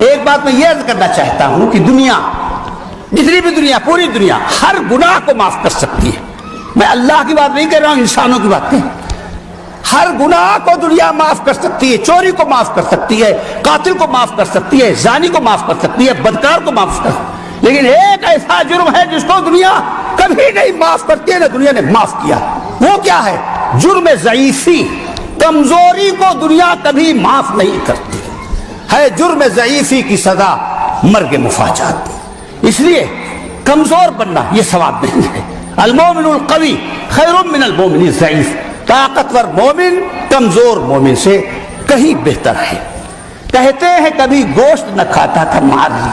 ایک بات میں یہ عرض کرنا چاہتا ہوں کہ دنیا جتنی بھی دنیا پوری دنیا ہر گناہ کو معاف کر سکتی ہے. میں اللہ کی بات نہیں کر رہا ہوں، انسانوں کی بات نہیں. ہر گناہ کو دنیا معاف کر سکتی ہے، چوری کو معاف کر سکتی ہے، قاتل کو معاف کر سکتی ہے، زانی کو معاف کر سکتی ہے، بدکار کو معاف کر سکتی ہے. لیکن ایک ایسا جرم ہے جس کو دنیا کبھی نہیں معاف کرتی ہے، نہ دنیا نے معاف کیا. وہ کیا ہے؟ جرم ضعیفی. کمزوری کو دنیا کبھی معاف نہیں کرتی ہے. جرم ضعیفی کی سزا مرگ مفاجات. اس لیے کمزور بننا یہ ثواب نہیں ہے. المومن القوی خیر من المومن الضعیف. طاقتور مومن کمزور مومن سے کہیں بہتر ہے. کہتے ہیں کبھی گوشت نہ کھاتا تھا مار لی.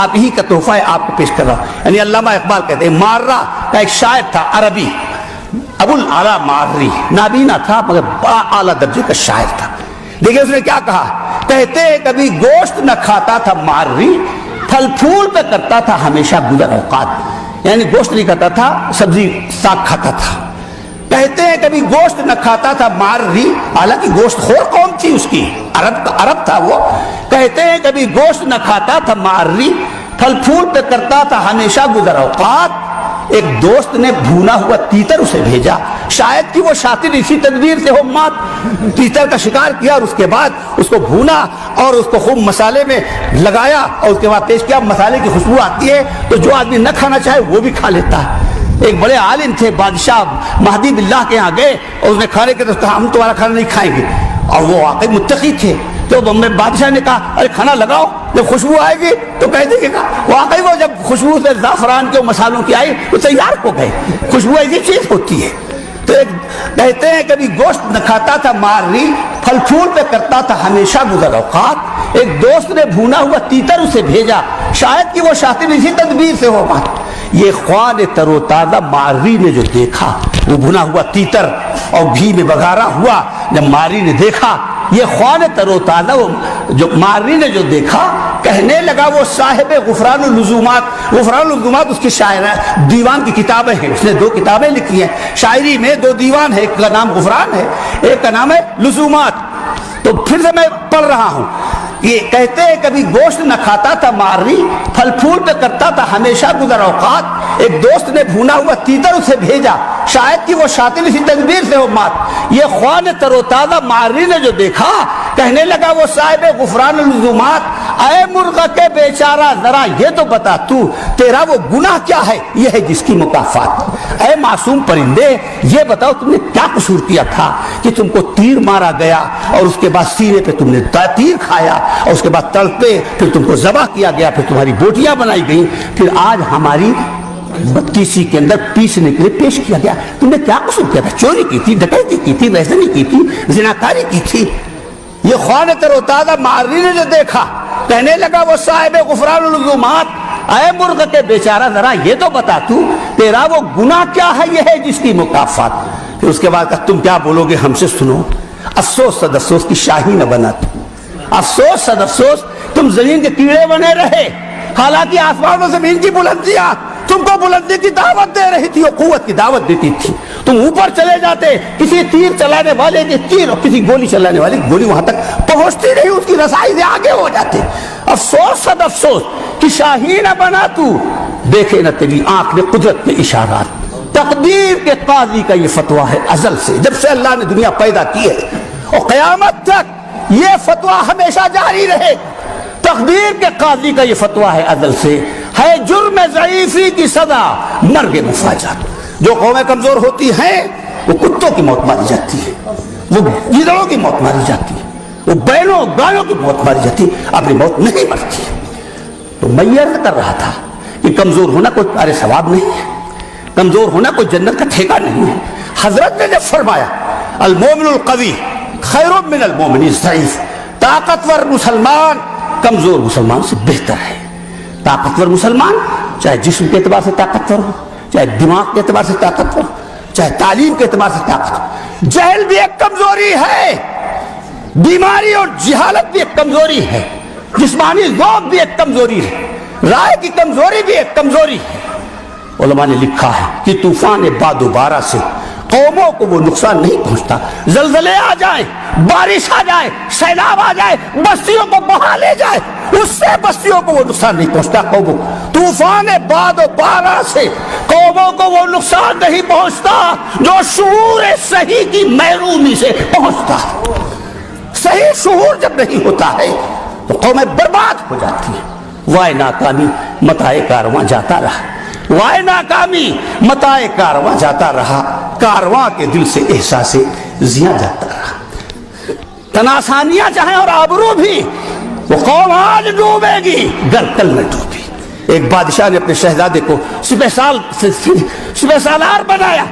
آپ ہی کا تحفہ ہے، آپ کو پیش کر رہا ہوں. یعنی علامہ اقبال کہتے ہیں ماررا کا ایک شاعر تھا عربی، ابو الاعلیٰ مارری، نابینا تھا مگر بڑا اعلیٰ درجے کا شاعر تھا. دیکھیں اس نے کیا کہا. کہتے ہیں کبھی گوشت نہ کھاتا تھا مارری، پھل پھول پہ کرتا تھا ہمیشہ گزر اوقات. یعنی گوشت نہیں کھاتا تھا، سبزی ساگ کھاتا تھا. کہتے ہیں کبھی گوشت نہ کھاتا تھا مارری، حالانکہ گوشت خور قوم تھی اس کی، عرب تھا وہ. کہتے ہیں کبھی گوشت نہ کھاتا تھا مارری، پھل پھول پہ کرتا تھا ہمیشہ گزر اوقات. ایک دوست نے بھونا ہوا تیتر اسے بھیجا، شاید کہ وہ شاطر اسی تدبیر سے ہو مات. تیتر کا شکار کیا اور اس کے بعد اس کو بھونا اور اس کو خوب مسالے میں لگایا اور اس کے بعد پیش کیا. مسالے کی خوشبو آتی ہے تو جو آدمی نہ کھانا چاہے وہ بھی کھا لیتا ہے. ایک بڑے عالم تھے بادشاہ مہدی باللہ کے یہاں گئے اور اس نے کھانے کے تو کہا ہم تمہارا کھانا نہیں کھائیں گے. اور وہ واقعی متقی تھے. تو بادشاہ نے کہا ارے کھانا لگاؤ، جب خوشبو آئے گی تو کہہ دیں گے. واقعی وہ جب خوشبو سے زعفران کے مسالوں کی آئی تو تیار ہو گئے. خوشبو ایسی چیز ہوتی ہے. تو کہتے ہیں کبھی گوشت نہ کھاتا تھا مارری، پھل پھول پہ کرتا تھا ہمیشہ گزر اوقات. ایک دوست نے بھونا ہوا تیتر اسے بھیجا، شاید کہ وہ شاطر اسی تدبیر سے ہو مات. یہ خوان تر و تازہ مارری نے جو دیکھا، وہ بھنا ہوا تیتر اور گھی میں بگھارا ہوا جب مارری نے دیکھا، یہ خوان تر و تازہ جو مارری نے جو دیکھا، کہنے لگا وہ صاحب غفران اللزومات. غفران اللزومات اس کی شاعر دیوان کی کتابیں ہیں، اس نے 2 کتابیں لکھی ہیں شاعری میں. 2 دیوان ہے، ایک کا نام غفران ہے، ایک کا نام ہے لزومات. تو پھر سے میں پڑھ رہا ہوں. یہ کہتے ہیں کبھی گوشت نہ کھاتا تھا مارری، پھل پھول پہ کرتا تھا ہمیشہ گزر اوقات. ایک دوست نے بھونا ہوا تیتر اسے بھیجا، شاید کہ وہ شاطر اسی تدبیر سے ہو مات. یہ خوان تر و تازہ مارری نے جو دیکھا، کہنے لگا وہ صاحب غفران اللزومات، اے مرغ کے بیچارہ ذرا یہ تو بتا تو تیرا وہ گناہ کیا ہے، یہ ہے جس کی مکافات. اے معصوم پرندے یہ بتاؤ تم نے کیا قصور کیا تھا کہ تم کو تیر مارا گیا اور اس کے بعد سینے پہ تم نے تیر کھایا اور اس کے بعد تڑ پہ پھر تم کو ذبح کیا گیا، پھر تمہاری بوٹیاں بنائی گئیں، پھر آج ہماری 32 کے اندر پیسنے کے لیے پیش کیا گیا. تم نے کیا قصور کیا تھا؟ چوری کی تھی، ڈکیتی کی تھی، ویسنی کی تھی، زناکاری کی تھی. یہ خوان تر و تازہ مارری نے جو دیکھا، کہنے لگا وہ صاحب غفران اللزومات، اے مرغ کے بیچارہ ذرا یہ تو بتا تو تیرا وہ گناہ کیا ہے، یہ ہے جس کی مکافات. پھر اس کے بعد کہا تم کیا بولو گے ہم سے سنو. افسوس صد افسوس کی شاہی نہ بنا تم. افسوس صد افسوس تم زمین کے کیڑے بنے رہے، حالانکہ آسمانوں سے زمین کی بلندیاں تم کو بلندی کی دعوت دے رہی تھی، وہ قوت کی دعوت دیتی تھی. تم اوپر چلے جاتے، کسی تیر چلانے والے کے تیر اور کسی گولی چلانے والے کی گولی وہاں تک پہنچتی نہیں، اس کی رسائی سے آگے ہو جاتے. افسوس صد افسوس کہ شاہی نہ بنا تو، دیکھے نہ تیری آنکھ نے قدرت میں اشارات. تقدیر کے قاضی کا یہ فتویٰ ہے ازل سے، جب سے اللہ نے دنیا پیدا کی ہے اور قیامت تک یہ فتویٰ ہمیشہ جاری رہے. تقدیر کے قاضی کا یہ فتویٰ ہے ازل سے، ہے جرم ضعیفی کی سزا مرگ مفاجات. جو قومیں کمزور ہوتی ہیں وہ کتوں کی موت ماری جاتی ہے، وہ گیدڑوں کی موت ماری جاتی ہے، وہ بیلوں گایوں کی موت ماری جاتی ہے، اپنی موت نہیں مرتی. تو میں یہ عرض کر رہا تھا کہ کمزور ہونا کوئی تمہارے ثواب نہیں ہے، کمزور ہونا کوئی جنت کا ٹھیکہ نہیں ہے. حضرت نے جب فرمایا المومن القوی خیر من المومن الضعیف، طاقتور مسلمان کمزور مسلمان سے بہتر ہے. طاقتور مسلمان چاہے جسم کے اعتبار سے طاقتور ہو، چاہے دماغ کے اعتبار سے طاقتور ہو، چاہے تعلیم کے اعتبار سے طاقتور. جہل بھی ایک کمزوری ہے، بیماری اور جہالت بھی ایک کمزوری ہے، جسمانی ذوق بھی ایک کمزوری ہے، رائے کی کمزوری بھی ایک کمزوری ہے. علماء نے لکھا ہے کہ طوفان باد و بارہ سے قوموں کو وہ نقصان نہیں پہنچتا. زلزلے آ جائیں، بارش آ جائے، سیلاب آ جائے، بستیوں کو بہا لے جائے، اس سے بستیوں کو وہ نقصان نہیں پہنچتا. قوموں طوفان باد و بارہ سے قوموں کو وہ نقصان نہیں پہنچتا جو شعور صحیح کی محرومی سے پہنچتا. صحیح شعور جب نہیں ہوتا ہے تو قومیں برباد ہو جاتی ہیں. وائے ناکامی متاع کارواں جاتا رہا, وائے ناکامی متاع کارواں جاتا رہا, کارواں کے دل سے احساس زیاں جاتا رہا. تناسانیاں چاہیں اور آبرو بھی, وہ قوم آج ڈوبے گی گر کل نہ ڈوبی. ایک بادشاہ نے اپنے شہزادے کو سپہ سالار بنایا,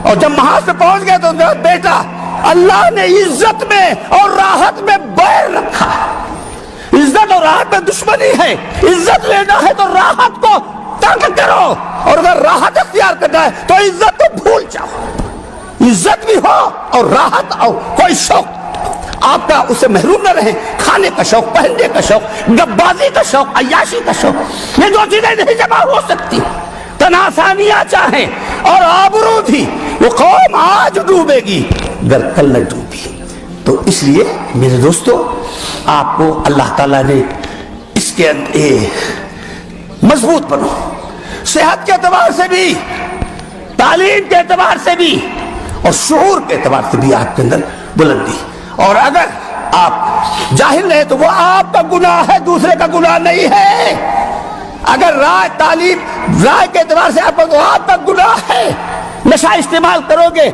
اور جب محاذ پہ پہنچ گئے تو کہا بیٹا اللہ نے عزت میں اور راحت میں بیر رکھا. عزت اور راحت میں دشمنی ہے. عزت لینا ہے تو راحت کو ترک کرو, اور اگر راحت اختیار کرنا ہے تو عزت کو بھول جاؤ. عزت بھی ہو اور راحت اور کوئی شوق آپ کا اسے محروم نہ رہے. کھانے کا شوق, پہننے کا شوق, گبازی کا شوق, عیاشی کا شوق, یہ دو چیزیں نہیں جمع ہو سکتی. تناسانیاں چاہیں اور آبرو بھی, وہ قوم آج ڈوبے گی گر کل نہ ڈوبی. تو اس لیے میرے دوستو آپ کو اللہ تعالیٰ نے اس کے مضبوط بنو, صحت کے اعتبار سے بھی, تعلیم کے اعتبار سے بھی, اور شعور کے اعتبار سے بھی آپ کے اندر بلندی. اور اگر آپ جاہل رہے تو وہ آپ کا گناہ ہے, دوسرے کا گناہ نہیں ہے. اگر رائے تعلیم رائے کے اعتبار سے آپ کا گناہ ہے. نشہ استعمال کرو گے,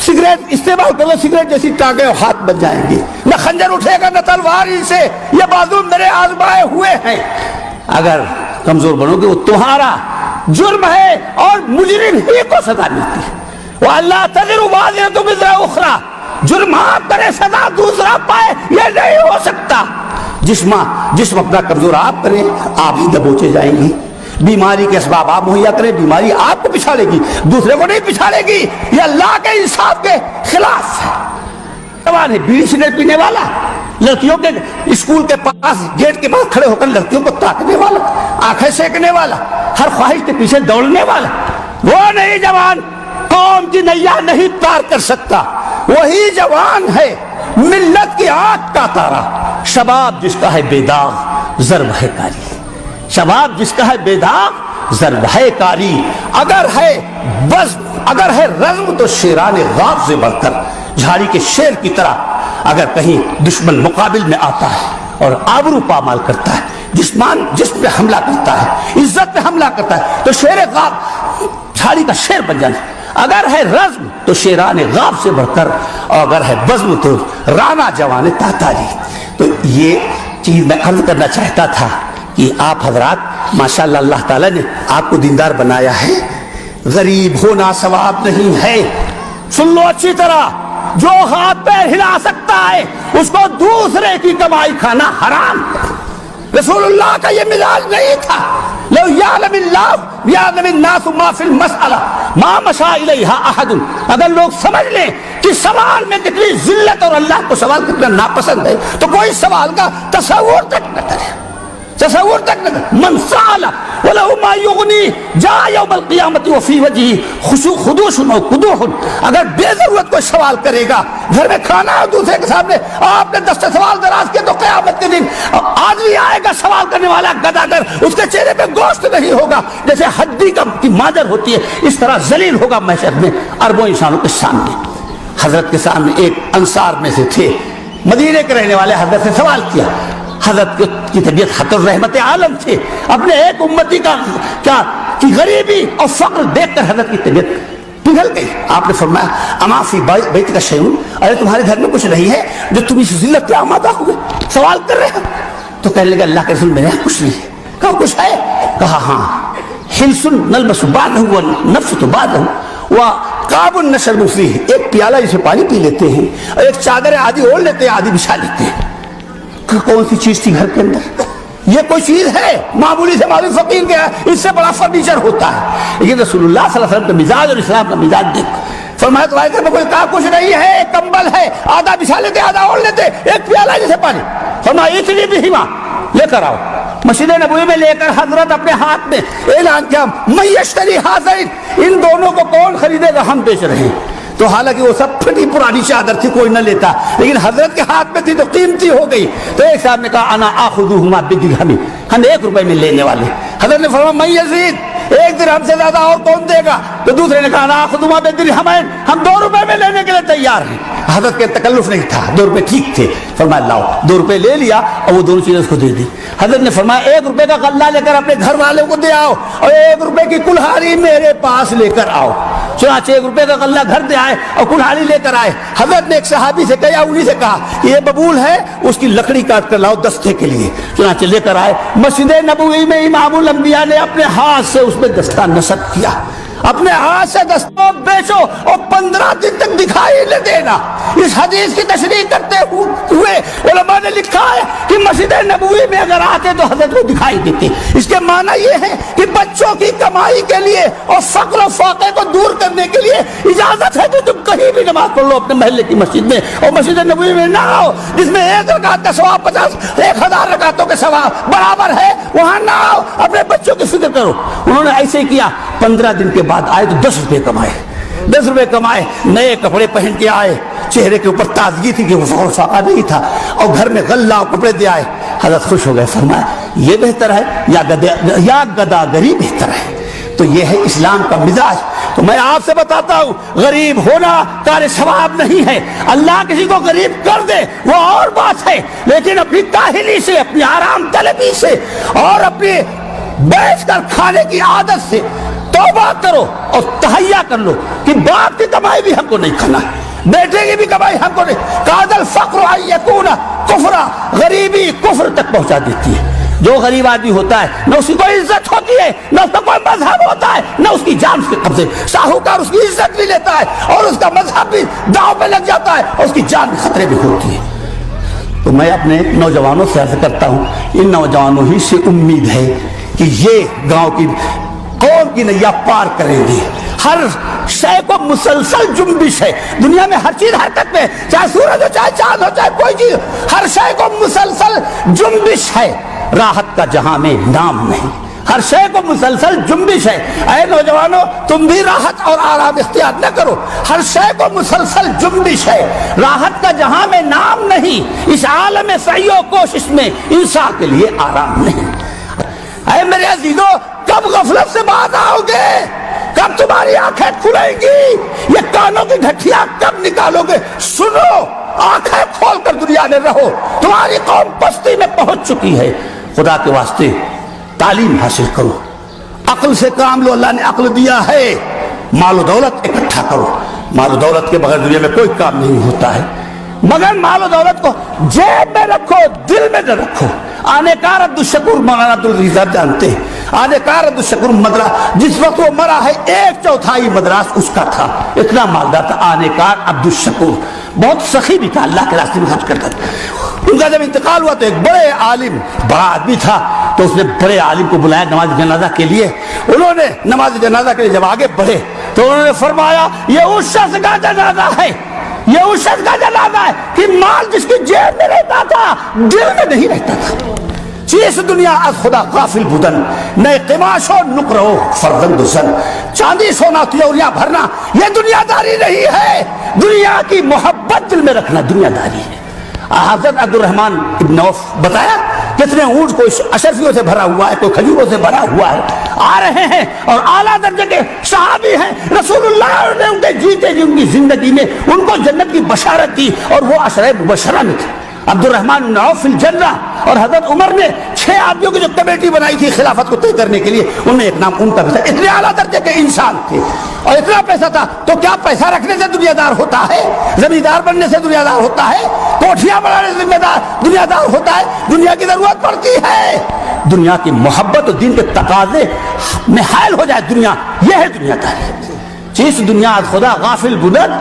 سگریٹ استعمال کرو, سگریٹ جیسی ٹانگیں ہاتھ بن جائیں گی. نہ خنجر اٹھے گا نہ تلوار سے, یہ بازو میرے آزمائے ہوئے ہیں. اگر کمزور بنو گے وہ تمہارا جرم ہے اور مجرم ہی کو سزا ملتی ہے. وَأَلَّا تَزِرُ وَازِرَةٌ وِزْرَ أُخْرَىٰ, جرم آپ کرے سزا دوسرا پائے, یہ نہیں ہو سکتا. جسم اپنا کمزور آپ کریں, آپ ہی دبوچے جائیں گی. بیماری کے اسباب آپ مہیا کریں, بیماری آپ کو پچھاڑے گی, دوسرے کو نہیں پچھاڑے گی. یہ اللہ کے انصاف کے خلاف ہے. جوان ہے بیڑی سگریٹ پینے والا, لڑکیوں کے اسکول کے پاس گیٹ کے پاس کھڑے ہو کر لڑکیوں کو تاکنے والا, آنکھیں سینکنے والا, ہر خواہش کے پیچھے دوڑنے والا, وہ نہیں جوان قوم کی نیا نہیں پار کر سکتا. وہی جوان ہے ملت کی آنکھ کا تارا. شباب جس کا ہے بے داغ ضرب ہے کاری, شباب جس کا ہے بے داغ ضرب ہے کاری. اگر ہے بزم, اگر ہے رزم تو شیران غاب سے بڑھ کر, جھاڑی کے شیر کی طرح اگر کہیں دشمن مقابل میں آتا ہے اور آبرو پامال کرتا ہے, جسم پہ حملہ کرتا ہے, عزت پہ حملہ کرتا ہے, تو شیر غاب جھاڑی کا شیر بن جانا. اگر ہے رزم تو شیران غاب سے بڑھ کر, اور اگر ہے بزم تو رانا جوان تاتاری. تو یہ چیز میں عرض کرنا چاہتا تھا کہ آپ حضرات ماشاءاللہ اللہ تعالیٰ نے آپ کو دیندار بنایا ہے. غریب ہونا ثواب نہیں ہے. سن لو اچھی طرح, جو ہاتھ پیر ہلا سکتا ہے اس کو دوسرے کی کمائی کھانا حرام. رسول اللہ کا یہ مزاج نہیں تھا. لو یعلم اللہ یعلم الناس ما فی المسئلہ ما مشا الیہا احد. اگر لوگ سمجھ لیں کہ سوال میں کتنی ذلت اور اللہ کو سوال کتنا ناپسند ہے تو کوئی سوال کا تصور تک نہ کرے, تصور تک نہ کرے. من سأل وله ما یغنی جاء یوم القیامت وفی وجہہ خدوش و قدوح. اگر بے ضرورت کوئی سوال کرے گا, گھر میں کھانا ہے دوسرے کے سامنے, آپ نے دستے سوال دراز کیا تو قیامت کے دن آدمی آئے گا سوال کرنے والا گداگر, اس کے چہرے پہ گوشت نہیں ہوگا, جیسے ہڈی کی مادر ہوتی ہے اس طرح ذلیل ہوگا محشر میں اربوں انسانوں کے سامنے. حضرت کے سامنے ایک انصار میں سے تھے, مدینے کے رہنے والے, حضرت سے سوال کیا. حضرت کی طبیعت خط الرحمت عالم تھے, اپنے ایک امتی کا کی غریبی اور فقر دیکھ کر حضرت کی طبیعت پگھل گئی. آپ نے فرمایا اما فی بیت کا شیء, ارے تمہارے گھر میں کچھ نہیں ہے جو تم اس ذلت پہ آمادہ ہوئے سوال کر رہے ہیں؟ تو کہنے لگا اللہ کے رسول میرے یہاں کچھ نہیں ہے. کہا کچھ ہے؟ کہا ہاں, حلسن نلبس بعدہ ونفس بعدہ وقاب نشرب فیہ, ایک پیالہ جسے پانی پی لیتے ہیں اور ایک چادر آدھی اوڑھ لیتے ہیں آدھی بچھا لیتے ہیں. کون سی چیز تھی گھر کے اندر؟ یہ کوئی چیز ہے معمولی سے معلوم فقیر کے, اس سے بڑا فرنیچر ہوتا ہے. لیکن رسول اللہ صلی اللہ علیہ وسلم کا مزاج اور اسلام کا مزاج دیکھ فرمایا تمہارے گھر میں کوئی کہا کچھ نہیں ہے, ایک کمبل ہے آدھا بچھا لیتے آدھا اوڑھ لیتے, ایک پیالہ جیسے پانی. فرمایا اتنی بھی ماں لے کر آؤ. مسجد نبوی میں لے کر حضرت اپنے ہاتھ میں اعلان کیا من یشتری ہذین, ان دونوں کو کون خریدے گا, ہم بیچ رہے ہیں. تو حالانکہ وہ سب پھٹی پرانی چادر تھی, کوئی نہ لیتا, لیکن حضرت کے ہاتھ میں تھی تو قیمتی ہو گئی. تو ایک صاحب نے کہا انا آخذہما بدرہم, ہم 1 روپے میں لینے والے. حضرت نے فرمایا من یزید, 1 درہم سے زیادہ اور کون دے گا؟ تو دوسرے نے کہا انا آخذہما بدرہمین, ہم 2 روپے میں لینے کے لیے تیار ہیں. حضرت کے تکلف نہیں تھا, 2 روپے ٹھیک تھے. فرمایا لاؤ, 2 روپے لے لیا اور وہ دونوں چیزیں اس کو دے دی. حضرت نے فرمایا 1 روپے کا غلہ لے کر اپنے گھر والوں کو دے آؤ اور 1 روپے کی کلہاڑی میرے پاس لے کر آؤ. چنانچہ 1 روپے کا غلہ گھر دے آئے اور کلہاڑی لے کر آئے. حضرت نے ایک صحابی سے کہا, انہی سے کہا کہ یہ ببول ہے, اس کی لکڑی کاٹ کر لاؤ دستے کے لیے. چنانچہ لے کر آئے. مسجد نبوی میں امام الانبیاء نے اپنے ہاتھ سے اس میں دستہ نصب کیا. اپنے ہاتھ سے دستوں بیچو اور 15 دن تک دکھائی نہ دینا. اس حدیث کی تشریح کرتے ہوئے علماء نے لکھا ہے کہ مسجد نبوی میں اگر آتے تو حضرت کو دکھائی دیتے. اس کے معنی یہ ہے کہ بچوں کی کمائی کے لیے اور فقر و فاقے کو دور کرنے کے لیے اجازت ہے کہ تم کہیں بھی نماز پڑھ لو اپنے محلے کی مسجد میں, اور مسجد نبوی میں نہ آؤ جس میں 1 رکعت کا ثواب 1000 رکعتوں کے ثواب برابر ہے, وہاں نہ آؤ. اپنے بچوں کی فکر کرو. انہوں نے ایسے ہی کیا. 15 دن کے بعد آئے تو 10 روپے کمائے. 10 روپے کمائے, نئے کپڑے پہن کے آئے, چہرے کے اوپر تازگی تھی کہ وہ فخر فاقہ نہیں تھا, اور گھر میں غلہ اور کپڑے دے آئے. حضرت خوش ہو گئے. فرمایا یہ بہتر ہے یا گداگری بہتر ہے. تو یہ ہے اسلام کا مزاج. تو میں آپ سے بتاتا ہوں, غریب ہونا کار ثواب نہیں ہے. اللہ کسی کو غریب کر دے وہ اور بات ہے, لیکن اپنی کاہلی سے, اپنی آرام طلبی سے اور اپنی بیٹھ کر کھانے کی عادت سے توبہ کرو اور تہیا کر لو کہ باپ کی کمائی بھی ہم کو نہیں کھانا, بیٹے کی بھی کمائی ہم کو نہیں. قاد الفقر ان یکون کفرا, غریبی کفر تک پہنچا دیتی ہے. جو غریب آدمی ہوتا ہے نہ اس کی کوئی عزت ہوتی ہے, نہ اس کا کوئی مذہب ہوتا ہے, نہ اس کی جان اس کے قبضے. ساہوکار اس کی عزت بھی لیتا ہے اور اس کا مذہب بھی داؤ پہ لگ جاتا ہے اور اس کی جان بھی خطرے میں ہوتی ہے. تو میں اپنے نوجوانوں سے عرض کرتا ہوں, ان نوجوانوں ہی سے امید ہے کہ یہ گاؤں کی قوم کی نیا پار کریں گے. ہر شے کو مسلسل جنبش ہے دنیا میں, ہر چیز حرکت میں, چاہے سورج ہو, چاہے چاند ہو, چاہے کوئی چیز, ہر شے کو مسلسل جنبش ہے. راحت کا جہاں میں نام نہیں, ہر شے کو مسلسل جنبش ہے. اے نوجوانوں, تم بھی راحت اور آرام اختیار نہ کرو, ہر شے کو مسلسل جنبش ہے. راحت کا جہاں میں نام نہیں, اس عالم سعی و کوشش میں انسان کے لیے آرام نہیں. اے میرے عزیزوں, کب غفلت سے باز آؤ گے؟ کب تمہاری آنکھیں کھلیں گی؟ یہ کانوں کی ڈھٹیاں کب نکالو گے؟ سنو, آنکھیں کھول کر دنیا میں رہو. تمہاری قوم پستی میں پہنچ چکی ہے. خدا کے واسطے تعلیم حاصل کرو, عقل سے کام لو. اللہ نے عقل دیا ہے. مال و دولت اکٹھا کرو. مال و دولت کے بغیر دنیا میں کوئی کام نہیں ہوتا ہے, مگر مال و دولت کو جیب میں رکھو, دل میں نہ رکھو. آنے کار عبدالشکور مولانا عبدالرزاق جانتے ہیں, آنے کار عبدالشکور مدراس, جس وقت وہ مرا ہے 1/4 مدراس اس کا تھا, اتنا مالدار تھا. آنے کار عبدالشکور بہت سخی بھی تھا, اللہ کے راستے میں خرچ کرتا تھا. ان کا جب انتقال ہوا تو ایک بڑے عالم, بڑا آدمی تھا, تو اس نے بڑے عالم کو بلایا نماز جنازہ کے لیے. انہوں نے نماز جنازہ کے لیے جب آگے بڑھے تو انہوں نے فرمایا یہ اس شخص کا جنازہ ہے, یہ اس شخص کا جنازہ ہے کہ مال جس کی جیب میں رہتا تھا دل میں نہیں رہتا تھا. چیز دنیا از خدا غافل بودن, نئے قماش و نقرو فرزند زن. چاندی سونا تیوریاں بھرنا یہ دنیا داری نہیں ہے, دنیا کی محبت دل میں رکھنا دنیا داری ہے. حضرت عبدالرحمن ابن عوف بتایا کتنے اونٹ کو اشرفیوں سے بھرا ہوا ہے, کوئی کھجوروں سے بھرا ہوا ہے, آ رہے ہیں اور اعلیٰ درجے کے صحابی ہیں. رسول اللہ نے ان کے جیتے جی ان کی زندگی میں ان کو جنت کی بشارت دی اور وہ عشرہ مبشرہ میں تھے. عبدالرحمن بن عوف فی الجنہ. اور حضرت عمر نے 6 آدمیوں کی جو کمیٹی بنائی تھی خلافت کو طے کرنے کے لیے, ان میں ایک نام ان کا بھی تھا. اتنے اعلیٰ درجے کے انسان تھے اور اتنا پیسہ تھا. تو کیا پیسہ رکھنے سے دنیا دار ہوتا ہے؟ زمیندار بننے سے دنیا دار ہوتا ہے؟ کوٹھیاں بنانے سے دنیا دار ہوتا ہے؟ دنیا کی ضرورت پڑتی ہے. دنیا کی محبت اور دین کے تقاضے میں حائل ہو جائے دنیا, یہ ہے دنیا داری. چیز دنیا از خدا غافل بودن.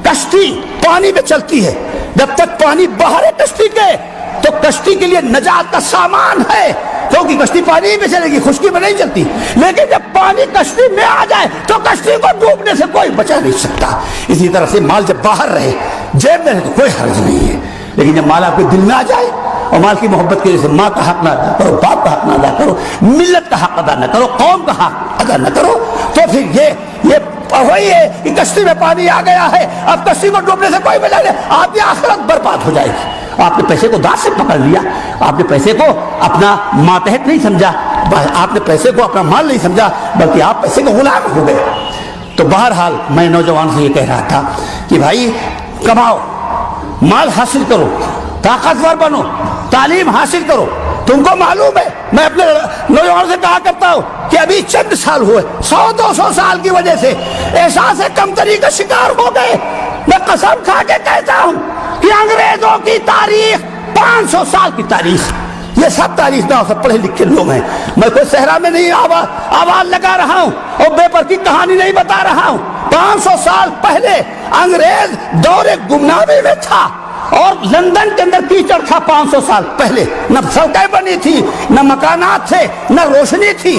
کشتی پانی میں چلتی ہے, جب تک پانی باہر ہے کشتی کے تو کشتی کے لیے نجات کا سامان ہے, کیونکہ کشتی پانی میں چلے گی, خشکی میں نہیں چلتی. لیکن جب پانی کشتی میں آ جائے تو کشتی کو ڈوبنے سے کوئی بچا نہیں سکتا. اسی طرح سے مال جب باہر رہے جیب میں رہے تو کوئی حرج نہیں ہے, لیکن جب مال آپ کے دل میں آ جائے اور مال کی محبت کے لیے ماں کا حق نہ ادا کرو, باپ کا حق نہ ادا کرو, ملت کا حق ادا نہ کرو, قوم کا حق ادا نہ کرو, تو پھر یہ وہی ہے کہ کشتی میں پانی آ گیا ہے، اب کشتی کو ڈوبنے سے کوئی بجا نہیں، آپ کی آخرت برباد ہو جائے گی۔ آپ نے پیسے کو دانت سے پکڑ لیا، آپ نے پیسے کو اپنا ماتحت نہیں سمجھا، آپ نے پیسے کو اپنا مال نہیں سمجھا، بلکہ آپ پیسے کے غلام ہو گئے۔ تو بہرحال میں نوجوان سے یہ کہہ رہا تھا کہ بھائی کماؤ، مال حاصل کرو، طاقتور بنو، تعلیم حاصل کرو۔ تم کو معلوم ہے، میں اپنے نوجوانوں سے کہا کرتا ہوں کہ ابھی چند سال ہوئے، 100-200 سال کی وجہ سے احساس کمتری کا شکار ہو گئے۔ میں قسم کھا کے کہتا ہوں کہ انگریزوں کی تاریخ 500 سال کی تاریخ، یہ سب تاریخ نہ سب پڑھے لکھے لوگ ہیں۔ میں کوئی صحرا میں نہیں آواز لگا رہا ہوں اور بے پر کی کہانی نہیں بتا رہا ہوں۔ 500 سال پہلے انگریز دور گمنامی میں تھا اور لندن کے اندر کیچڑ تھا۔ 500 سال پہلے نہ سڑکیں بنی تھی، نہ مکانات تھے، نہ روشنی تھی۔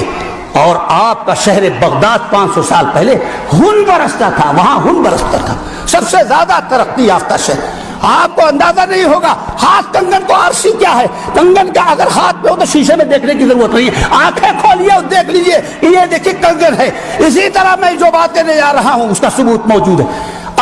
اور آپ کا شہر بغداد 500 سال پہلے خون برستا تھا، وہاں خون برستا تھا، سب سے زیادہ ترقی یافتہ شہر۔ آپ کو اندازہ نہیں ہوگا ہاتھ کنگن کو عرصی کیا ہے، کنگن کا اگر ہاتھ میں ہو تو شیشے میں دیکھنے کی ضرورت نہیں ہے، آنکھیں کھولیے اور دیکھ لیجئے، یہ دیکھیے کنگن ہے۔ اسی طرح میں جو بات کرنے جا رہا ہوں اس کا ثبوت موجود ہے۔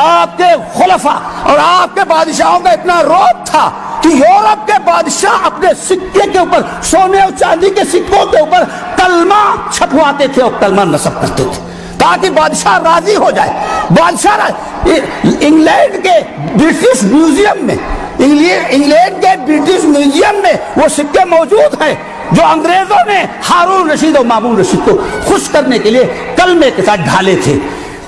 آپ کے خلفاء اور آپ کے بادشاہوں کا اتنا رعب تھا کہ یورپ کے بادشاہ اپنے سکے کے اوپر، سونے اور چاندی کے سکوں کے اوپر کلمہ چھپواتے تھے اور کلمہ نصب کرتے تھے تاکہ بادشاہ راضی ہو جائے۔ بادشاہ انگلینڈ کے برٹش میوزیم میں، انگلینڈ کے برٹش میوزیم میں وہ سکے موجود ہیں جو انگریزوں نے ہارون رشید اور مامون رشید کو خوش کرنے کے لیے کلمے کے ساتھ ڈھالے تھے،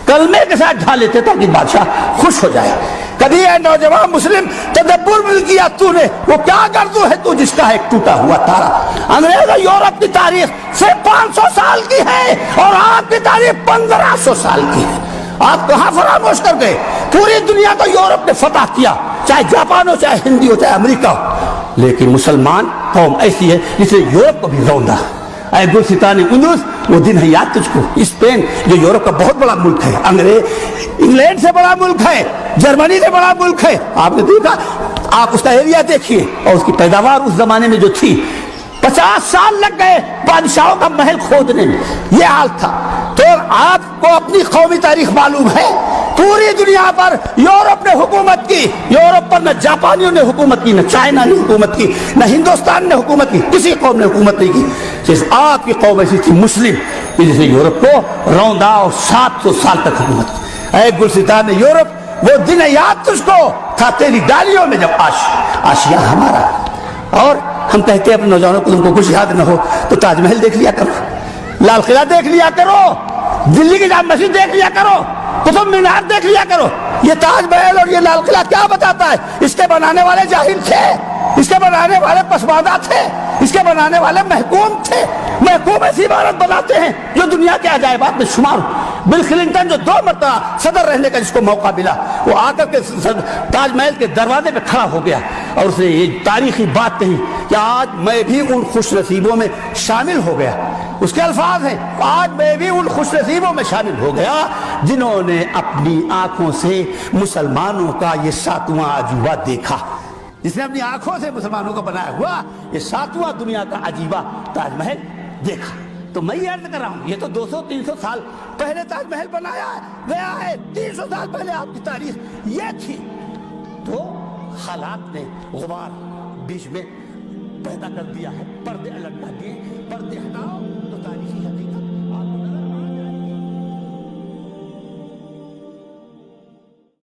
کلمے کے ساتھ ڈھالے تھے تاکہ بادشاہ خوش ہو جائے۔ کبھی اے نوجوان مسلم تدبر مل گیا تو نے، وہ کیا گردو ہے تو جس کا ایک ٹوٹا ہوا تارا۔ انگریز اور یورپ کی تاریخ صرف 500 سال کی ہے اور آپ کی تاریخ 1500 سال کی ہے۔ آپ کہاں فراموش کر گئے؟ پوری دنیا کو یورپ نے فتح کیا، چاہے جاپان ہو، چاہے ہندی ہو، چاہے امریکہ ہو، لیکن مسلمان قوم ایسی ہے جس نے یورپ کو بھی روندا۔ اے گلستان اندلس، وہ دن ہے یاد تجھ کو؟ اسپین جو یورپ کا بہت بڑا ملک ہے، انگلینڈ سے بڑا ملک ہے، جرمنی سے بڑا ملک ہے، آپ نے دیکھا، آپ اس کا ایریا دیکھیے اور اس کی پیداوار اس زمانے میں جو تھی، 50 سال لگ گئے بادشاہوں کا محل کھودنے میں، یہ حال تھا۔ تو آپ کو اپنی قومی تاریخ معلوم ہے؟ پوری دنیا پر یورپ نے حکومت کی، یورپ پر نہ جاپانیوں نے حکومت کی، نہ چائنا نے حکومت کی، نہ ہندوستان نے حکومت کی، کسی قوم نے حکومت نہیں کی۔ صرف آپ کی قوم ایسی تھی مسلم جس نے یورپ کو روندا اور 700 سال تک حکومت کی۔ اے گلستان یورپ، وہ دن یاد تجھ کو تھا تیری ڈالیوں میں جب آشیا ہمارا۔ اور ہم کہتے ہیں اپنے نوجوانوں کو تم کو کچھ یاد نہ ہو تو تاج محل دیکھ لیا کرو، لال قلعہ دیکھ لیا کرو، دلی کی جامع مسجد دیکھ لیا کرو، قطب مینار دیکھ لیا کرو۔ یہ تاج محل اور یہ لال قلعہ کیا بتاتا ہے؟ اس کے بنانے والے جاہل تھے، اس کے بنانے والے پسماندہ تھے، اس کے بنانے والے محکوم تھے۔ محکوم ایسی عمارت بناتے ہیں جو دنیا کے عجائبات میں شمار ہو۔ بل کلنٹن جو 2 مرتبہ صدر رہنے کا جس کو موقع ملا، وہ آ کر کے تاج محل کے دروازے پہ کھڑا ہو گیا اور اسے یہ تاریخی بات کہی کہ آج میں بھی ان خوش نصیبوں میں شامل ہو گیا۔ اس کے الفاظ ہیں، آج میں بھی ان خوش نصیبوں میں شامل ہو گیا جنہوں نے اپنی آنکھوں سے مسلمانوں کا یہ 7واں عجوبہ دیکھا، جس نے اپنی آنکھوں سے مسلمانوں کا بنایا ہوا یہ 7واں دنیا کا عجیبہ تاج محل دیکھا۔ تو میں یہ عرض کر رہا ہوں، یہ تو 200-300 سال پہلے تاج محل بنایا گیا ہے، 300 سال پہلے آپ کی تاریخ یہ تھی۔ تو حالات نے غبار بیچ میں پیدا کر دیا ہے، پردے الٹ کر دیے، پردے ہٹاؤ تو تاریخی حقیقت